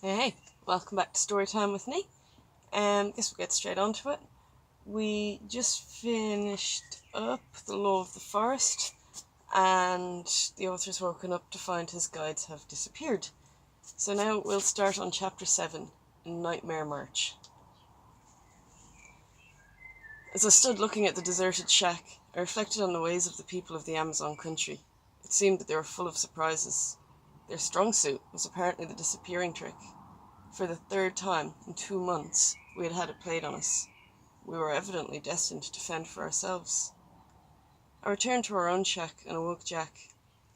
Hey, welcome back to Storytime with me. Guess we'll get straight on to it. We just finished up The Law of the Forest, and the author's woken up to find his guides have disappeared. So now we'll start on Chapter 7, Nightmare March. As I stood looking at the deserted shack, I reflected on the ways of the people of the Amazon country. It seemed that they were full of surprises. Their strong suit was apparently the disappearing trick. For the third time in 2 months, we had had it played on us. We were evidently destined to fend for ourselves. I returned to our own shack and awoke Jack.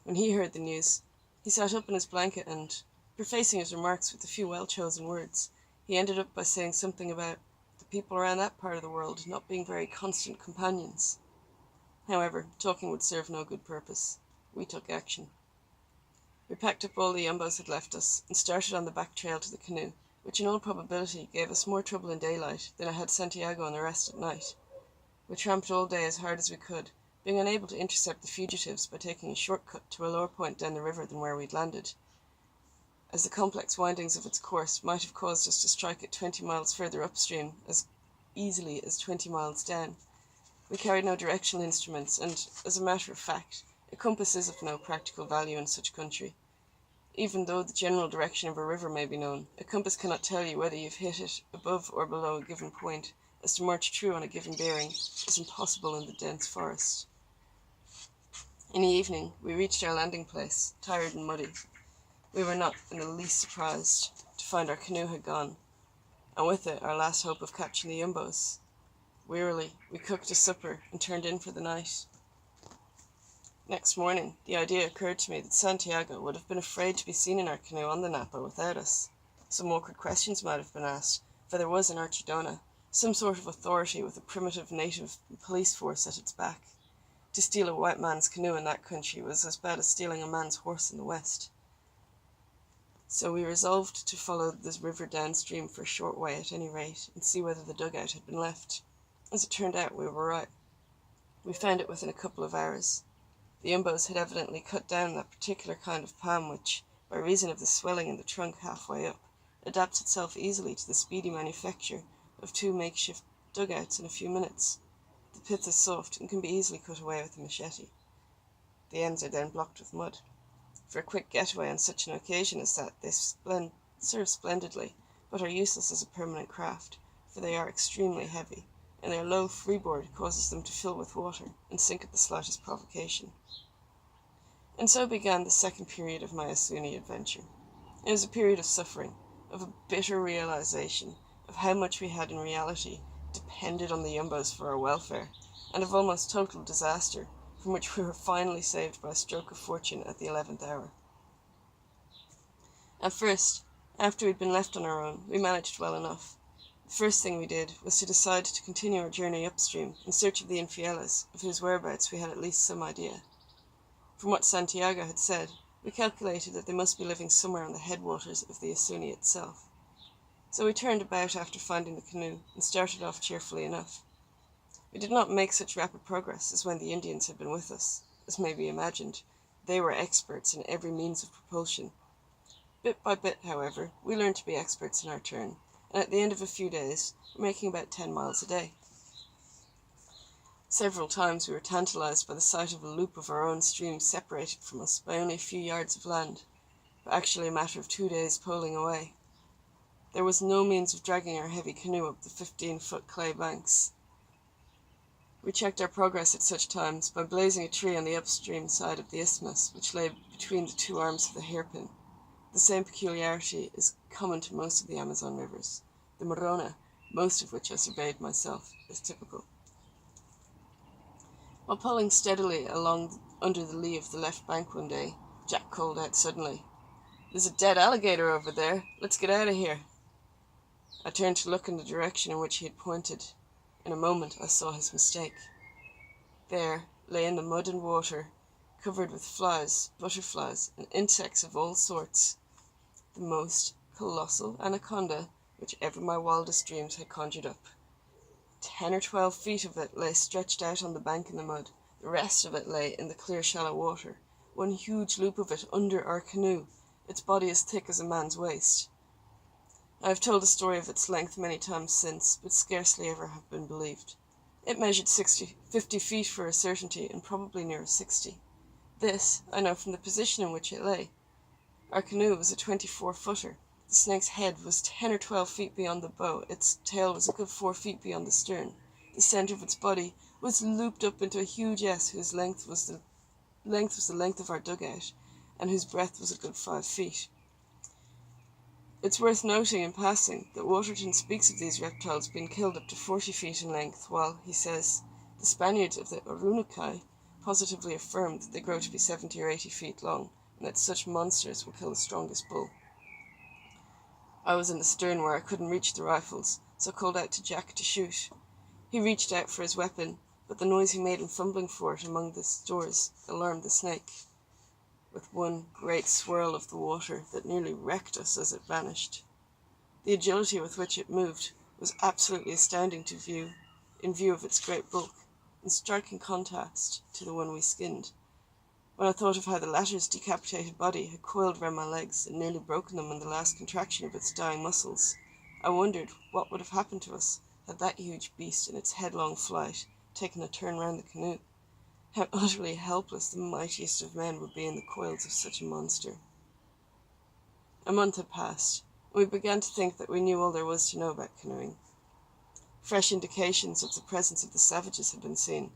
When he heard the news, he sat up in his blanket and, prefacing his remarks with a few well-chosen words, he ended up by saying something about the people around that part of the world not being very constant companions. However, talking would serve no good purpose. We took action. We packed up all the yumbos had left us and started on the back trail to the canoe, which in all probability gave us more trouble in daylight than it had Santiago and the rest at night. We tramped all day as hard as we could, being unable to intercept the fugitives by taking a shortcut to a lower point down the river than where we'd landed, as the complex windings of its course might have caused us to strike it 20 miles further upstream as easily as 20 miles down. We carried no directional instruments, and, as a matter of fact, a compass is of no practical value in such country. Even though the general direction of a river may be known, a compass cannot tell you whether you've hit it above or below a given point, as to march true on a given bearing is impossible in the dense forest. In the evening, we reached our landing place, tired and muddy. We were not in the least surprised to find our canoe had gone, and with it our last hope of catching the yumbos. Wearily, we cooked a supper and turned in for the night. Next morning, the idea occurred to me that Santiago would have been afraid to be seen in our canoe on the Napa without us. Some awkward questions might have been asked, for there was in Archidona some sort of authority with a primitive native police force at its back. To steal a white man's canoe in that country was as bad as stealing a man's horse in the West. So we resolved to follow this river downstream for a short way at any rate, and see whether the dugout had been left. As it turned out, we were right. We found it within a couple of hours. The yumbos had evidently cut down that particular kind of palm which, by reason of the swelling in the trunk halfway up, adapts itself easily to the speedy manufacture of 2 makeshift dugouts in a few minutes. The pith is soft and can be easily cut away with a machete. The ends are then blocked with mud. For a quick getaway on such an occasion as that, they serve splendidly, but are useless as a permanent craft, for they are extremely heavy, and their low freeboard causes them to fill with water and sink at the slightest provocation. And so began the second period of my Asuni adventure. It was a period of suffering, of a bitter realization of how much we had in reality depended on the yumbos for our welfare, and of almost total disaster, from which we were finally saved by a stroke of fortune at the 11th hour. At first, after we'd been left on our own, we managed well enough. The first thing we did was to decide to continue our journey upstream in search of the infieles, of whose whereabouts we had at least some idea. From what Santiago had said, we calculated that they must be living somewhere on the headwaters of the Asuni itself. So we turned about after finding the canoe and started off cheerfully enough. We did not make such rapid progress as when the Indians had been with us. As may be imagined, they were experts in every means of propulsion. Bit by bit, however, we learned to be experts in our turn, and at the end of a few days, were making about 10 miles a day. Several times we were tantalized by the sight of a loop of our own stream separated from us by only a few yards of land, but actually a matter of 2 days poling away. There was no means of dragging our heavy canoe up the 15-foot clay banks. We checked our progress at such times by blazing a tree on the upstream side of the isthmus, which lay between the 2 arms of the hairpin. The same peculiarity is common to most of the Amazon rivers. The Morona, most of which I surveyed myself, is typical. While pulling steadily along under the lee of the left bank one day, Jack called out suddenly, "There's a dead alligator over there. Let's get out of here." I turned to look in the direction in which he had pointed. In a moment I saw his mistake. There lay in the mud and water, covered with flies, butterflies, and insects of all sorts, the most colossal anaconda which ever my wildest dreams had conjured up. 10 or 12 feet of it lay stretched out on the bank in the mud. The rest of it lay in the clear shallow water, one huge loop of it under our canoe, its body as thick as a man's waist. I have told the story of its length many times since, but scarcely ever have been believed. It measured 50 feet for a certainty, and probably nearer 60. This I know from the position in which it lay. Our canoe was a 24-footer. The snake's head was 10 or 12 feet beyond the bow. Its tail was a good 4 feet beyond the stern. The center of its body was looped up into a huge S whose length was the length of our dugout, and whose breadth was a good 5 feet. It's worth noting in passing that Waterton speaks of these reptiles being killed up to 40 feet in length, while, he says, the Spaniards of the Orunacai positively affirm that they grow to be 70 or 80 feet long, and that such monsters will kill the strongest bull. I was in the stern where I couldn't reach the rifles, so called out to Jack to shoot. He reached out for his weapon, but the noise he made in fumbling for it among the stores alarmed the snake, with one great swirl of the water that nearly wrecked us as it vanished. The agility with which it moved was absolutely astounding in view of its great bulk, in striking contrast to the one we skinned. When I thought of how the latter's decapitated body had coiled round my legs and nearly broken them in the last contraction of its dying muscles, I wondered what would have happened to us had that huge beast in its headlong flight taken a turn round the canoe. How utterly helpless the mightiest of men would be in the coils of such a monster. A month had passed, and we began to think that we knew all there was to know about canoeing. Fresh indications of the presence of the savages had been seen.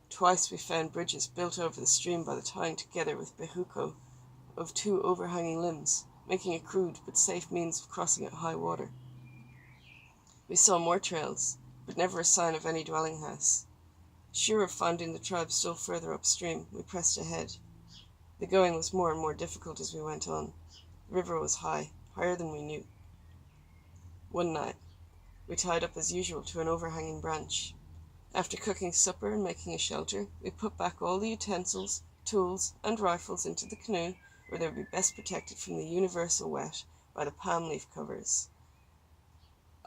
Twice we found bridges built over the stream by the tying together with bejuco of 2 overhanging limbs, making a crude but safe means of crossing at high water. We saw more trails, but never a sign of any dwelling house. Sure of finding the tribe still further upstream, we pressed ahead. The going was more and more difficult as we went on. The river was high, higher than we knew. One night, we tied up as usual to an overhanging branch. After cooking supper and making a shelter, we put back all the utensils, tools, and rifles into the canoe, where they would be best protected from the universal wet by the palm leaf covers.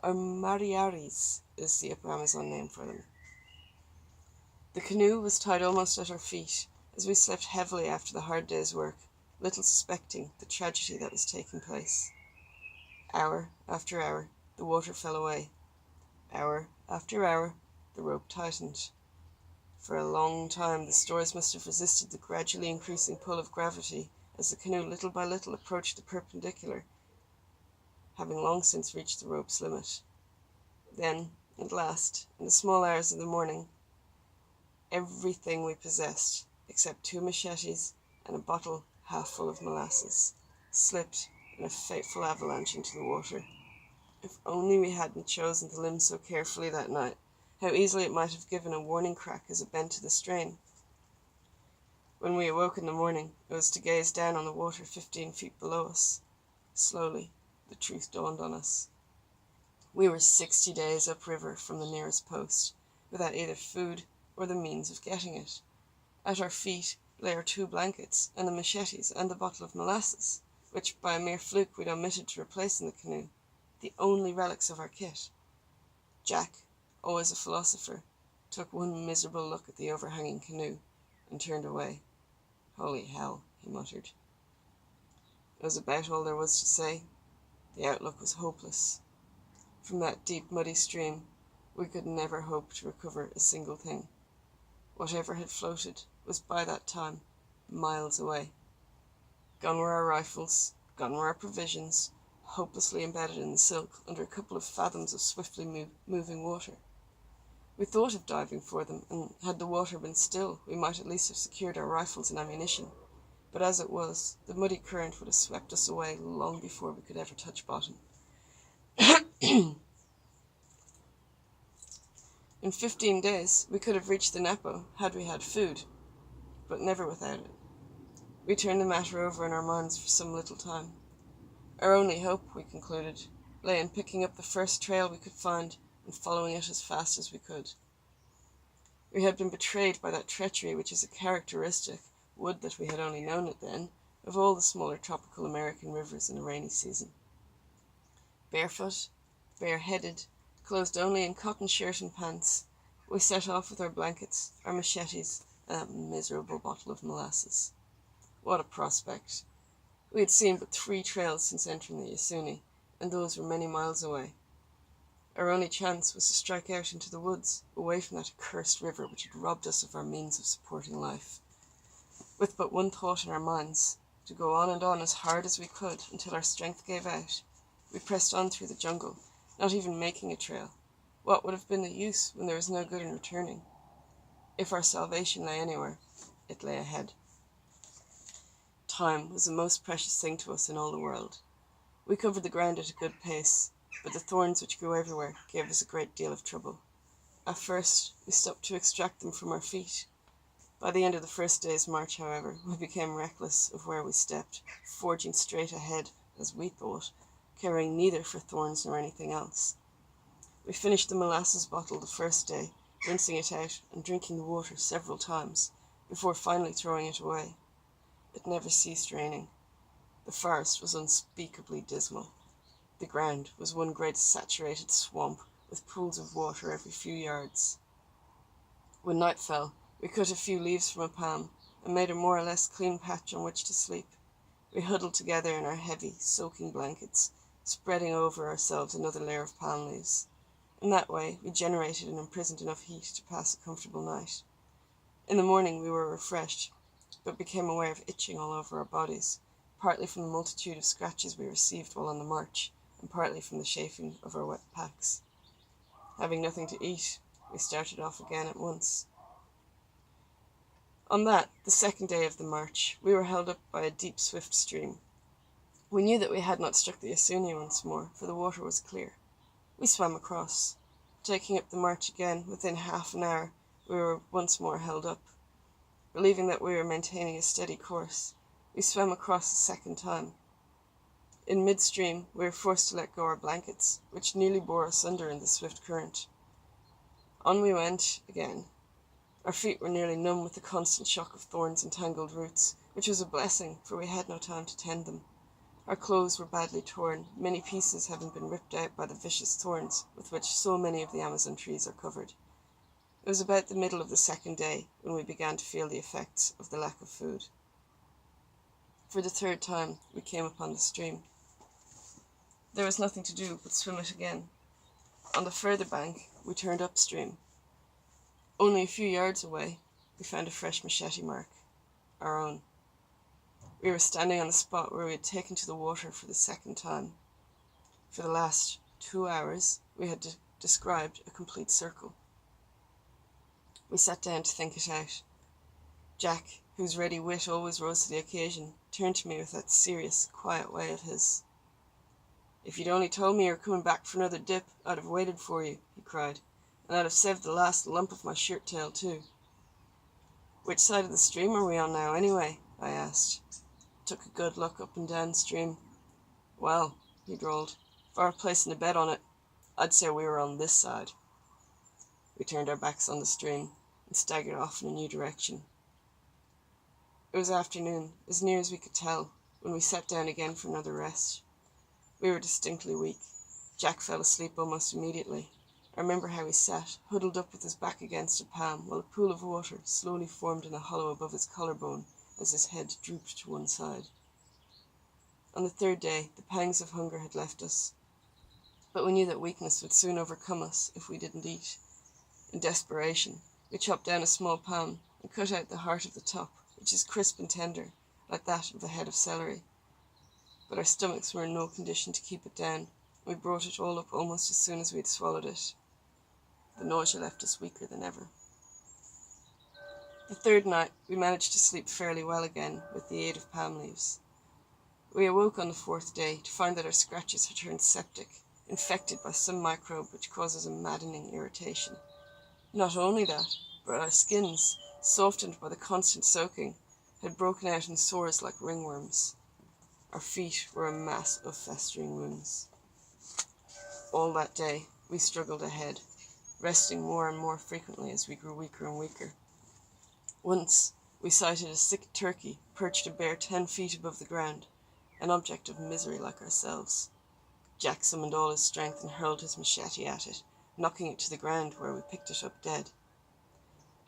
Armariaris is the Upper Amazon name for them. The canoe was tied almost at our feet, as we slept heavily after the hard day's work, little suspecting the tragedy that was taking place. Hour after hour, the water fell away. Hour after hour, the rope tightened. For a long time the stores must have resisted the gradually increasing pull of gravity as the canoe little by little approached the perpendicular, having long since reached the rope's limit. Then, at last, in the small hours of the morning, everything we possessed, except 2 machetes and a bottle half full of molasses, slipped in a fateful avalanche into the water. If only we hadn't chosen the limb so carefully that night, how easily it might have given a warning crack as it bent to the strain. When we awoke in the morning, it was to gaze down on the water 15 feet below us. Slowly, the truth dawned on us. We were 60 days upriver from the nearest post, without either food or the means of getting it. At our feet lay our 2 blankets, and the machetes, and the bottle of molasses, which by a mere fluke we'd omitted to replace in the canoe, the only relics of our kit. Jack, always a philosopher, took one miserable look at the overhanging canoe, and turned away. "Holy hell," he muttered. It was about all there was to say. The outlook was hopeless. From that deep, muddy stream, we could never hope to recover a single thing. Whatever had floated was by that time miles away. Gone were our rifles, gone were our provisions, hopelessly embedded in the silk under a couple of fathoms of swiftly moving water. We thought of diving for them, and had the water been still, we might at least have secured our rifles and ammunition. But as it was, the muddy current would have swept us away long before we could ever touch bottom. In 15 days, we could have reached the Napo had we had food, but never without it. We turned the matter over in our minds for some little time. Our only hope, we concluded, lay in picking up the first trail we could find and following it as fast as we could. We had been betrayed by that treachery which is a characteristic, would that we had only known it then, of all the smaller tropical American rivers in a rainy season. Barefoot, bareheaded, clothed only in cotton shirt and pants, we set off with our blankets, our machetes, and that miserable bottle of molasses. What a prospect! We had seen but 3 trails since entering the Yasuni, and those were many miles away. Our only chance was to strike out into the woods, away from that accursed river which had robbed us of our means of supporting life. With but one thought in our minds, to go on and on as hard as we could until our strength gave out, we pressed on through the jungle, not even making a trail. What would have been the use when there was no good in returning? If our salvation lay anywhere, it lay ahead. Time was the most precious thing to us in all the world. We covered the ground at a good pace, but the thorns which grew everywhere gave us a great deal of trouble. At first, we stopped to extract them from our feet. By the end of the first day's march, however, we became reckless of where we stepped, forging straight ahead, as we thought, caring neither for thorns nor anything else. We finished the molasses bottle the first day, rinsing it out and drinking the water several times, before finally throwing it away. It never ceased raining. The forest was unspeakably dismal. The ground was one great saturated swamp, with pools of water every few yards. When night fell, we cut a few leaves from a palm, and made a more or less clean patch on which to sleep. We huddled together in our heavy, soaking blankets, spreading over ourselves another layer of palm leaves. In that way we generated and imprisoned enough heat to pass a comfortable night. In the morning we were refreshed, but became aware of itching all over our bodies, partly from the multitude of scratches we received while on the march, and partly from the chafing of our wet packs. Having nothing to eat, we started off again at once. On that, the second day of the march, we were held up by a deep, swift stream. We knew that we had not struck the Isunia once more, for the water was clear. We swam across. Taking up the march again, within half an hour, we were once more held up. Believing that we were maintaining a steady course, we swam across a second time. In midstream, we were forced to let go our blankets, which nearly bore us under in the swift current. On we went again. Our feet were nearly numb with the constant shock of thorns and tangled roots, which was a blessing, for we had no time to tend them. Our clothes were badly torn, many pieces having been ripped out by the vicious thorns with which so many of the Amazon trees are covered. It was about the middle of the second day when we began to feel the effects of the lack of food. For the third time, we came upon the stream. There was nothing to do but swim it again. On the further bank, we turned upstream. Only a few yards away, we found a fresh machete mark, our own. We were standing on the spot where we had taken to the water for the second time. For the last 2 hours, we had described a complete circle. We sat down to think it out. Jack, whose ready wit always rose to the occasion, turned to me with that serious, quiet way of his. "If you'd only told me you were coming back for another dip, I'd have waited for you," he cried, "and I'd have saved the last lump of my shirt tail too." "Which side of the stream are we on now, anyway?" I asked. Took a good look up and down stream. "Well," he drawled, "if I were placing a bet on it, I'd say we were on this side." We turned our backs on the stream and staggered off in a new direction. It was afternoon, as near as we could tell, when we sat down again for another rest. We were distinctly weak. Jack fell asleep almost immediately. I remember how he sat, huddled up with his back against a palm, while a pool of water slowly formed in a hollow above his collarbone as his head drooped to one side. On the third day, the pangs of hunger had left us, but we knew that weakness would soon overcome us if we didn't eat. In desperation, we chopped down a small palm and cut out the heart of the top, which is crisp and tender, like that of a head of celery. But our stomachs were in no condition to keep it down. We brought it all up almost as soon as we had swallowed it. The nausea left us weaker than ever. The third night, we managed to sleep fairly well again, with the aid of palm leaves. We awoke on the fourth day to find that our scratches had turned septic, infected by some microbe which causes a maddening irritation. Not only that, but our skins, softened by the constant soaking, had broken out in sores like ringworms. Our feet were a mass of festering wounds. All that day, we struggled ahead, resting more and more frequently as we grew weaker and weaker. Once, we sighted a sick turkey perched a bare 10 feet above the ground, an object of misery like ourselves. Jack summoned all his strength and hurled his machete at it, knocking it to the ground, where we picked it up dead.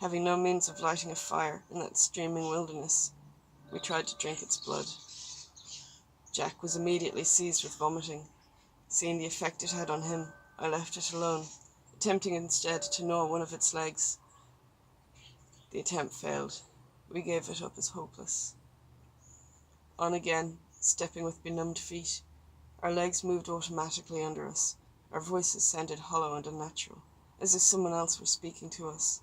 Having no means of lighting a fire in that streaming wilderness, we tried to drink its blood. Jack was immediately seized with vomiting. Seeing the effect it had on him, I left it alone, attempting instead to gnaw one of its legs. The attempt failed. We gave it up as hopeless. On again, stepping with benumbed feet. Our legs moved automatically under us. Our voices sounded hollow and unnatural, as if someone else were speaking to us.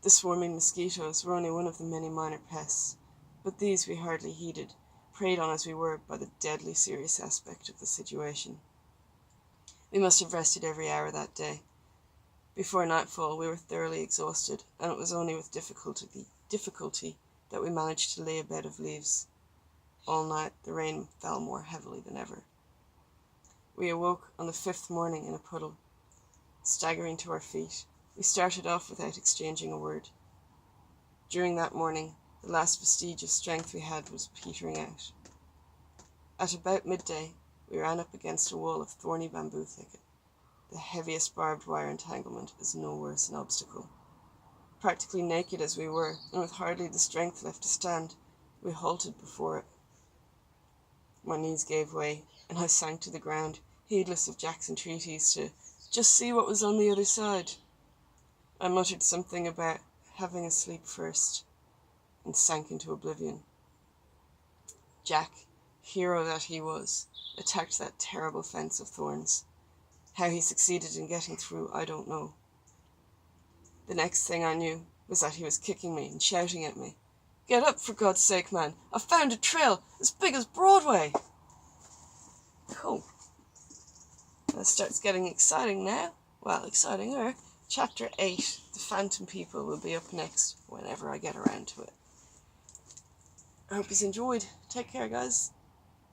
The swarming mosquitoes were only one of the many minor pests, but these we hardly heeded, preyed on as we were by the deadly serious aspect of the situation. We must have rested every hour that day. Before nightfall we were thoroughly exhausted, and it was only with difficulty that we managed to lay a bed of leaves. All night the rain fell more heavily than ever. We awoke on the 5th morning in a puddle. Staggering to our feet, we started off without exchanging a word. During that morning, the last vestige of strength we had was petering out. At about midday, we ran up against a wall of thorny bamboo thicket. The heaviest barbed wire entanglement is no worse an obstacle. Practically naked as we were, and with hardly the strength left to stand, we halted before it. My knees gave way, and I sank to the ground, heedless of Jack's entreaties to just see what was on the other side. I muttered something about having a sleep first, and sank into oblivion. Jack, hero that he was, attacked that terrible fence of thorns. How he succeeded in getting through, I don't know. The next thing I knew was that he was kicking me and shouting at me. "Get up, for God's sake, man! I've found a trail as big as Broadway!" Cool. That starts getting exciting now. Well, exciting. Chapter 8, The Phantom People, will be up next whenever I get around to it. I hope you've enjoyed. Take care, guys.